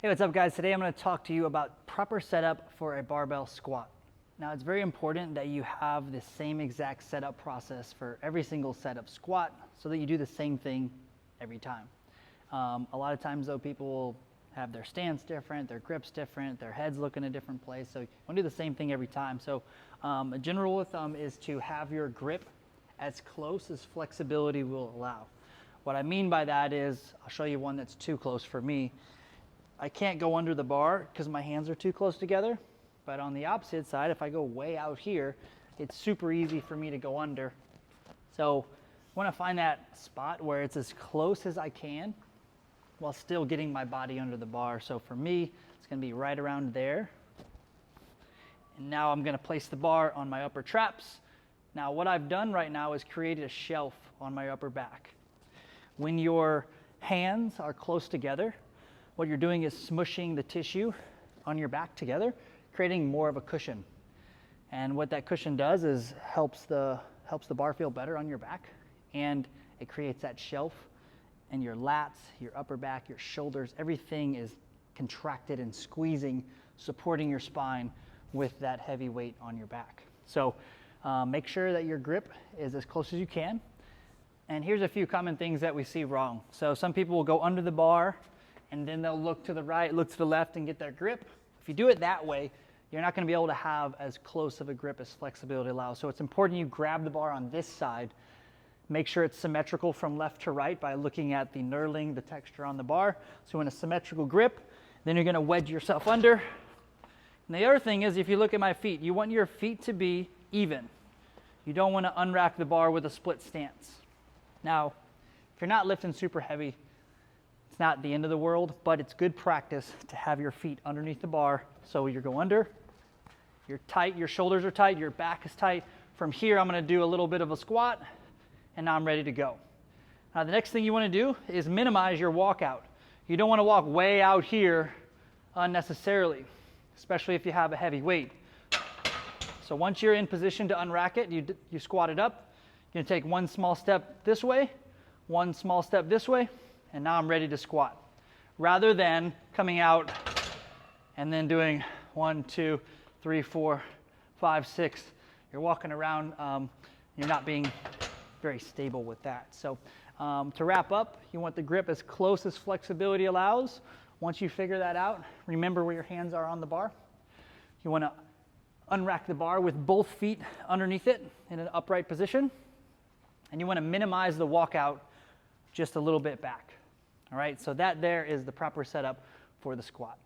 Hey, what's up guys? Today I'm going to talk to you about proper setup for a barbell squat. Now it's very important that you have the same exact setup process for every single set of squat so that you do the same thing every time. A lot of times though, people will have their stance different, their grips different, their heads look in a different place, so you want to do the same thing every time. So a general rule of thumb is to have your grip as close as flexibility will allow. What I mean by that is, I'll show you one that's too close for me. I can't go under the bar because my hands are too close together, but on the opposite side, if I go way out here, it's super easy for me to go under. So I want to find that spot where it's as close as I can while still getting my body under the bar. So for me, it's going to be right around there. And now I'm going to place the bar on my upper traps. Now what I've done right now is created a shelf on my upper back. When your hands are close together, what you're doing is smushing the tissue on your back together, creating more of a cushion. And what that cushion does is helps the bar feel better on your back, and it creates that shelf, and your lats, your upper back, your shoulders, everything is contracted and squeezing, supporting your spine with that heavy weight on your back. So make sure that your grip is as close as you can. And here's a few common things that we see wrong. So some people will go under the bar and then they'll look to the right, look to the left and get their grip. If you do it that way, you're not going to be able to have as close of a grip as flexibility allows. So it's important you grab the bar on this side, make sure it's symmetrical from left to right by looking at the knurling, the texture on the bar. So in a symmetrical grip, then you're going to wedge yourself under. And the other thing is, if you look at my feet, you want your feet to be even. You don't want to unrack the bar with a split stance. Now, if you're not lifting super heavy, it's not the end of the world, but it's good practice to have your feet underneath the bar. So you go under, you're tight, your shoulders are tight, your back is tight. From here, I'm going to do a little bit of a squat, and now I'm ready to go. Now, the next thing you want to do is minimize your walkout. You don't want to walk way out here unnecessarily, especially if you have a heavy weight. So once you're in position to unrack it, you squat it up. You're going to take one small step this way, one small step this way, and now I'm ready to squat. Rather than coming out and then doing 1, 2, 3, 4, 5, 6. You're walking around, you're not being very stable with that. So to wrap up, you want the grip as close as flexibility allows. Once you figure that out, remember where your hands are on the bar. You want to unrack the bar with both feet underneath it in an upright position. And you want to minimize the walkout just a little bit back. All right, so that there is the proper setup for the squat.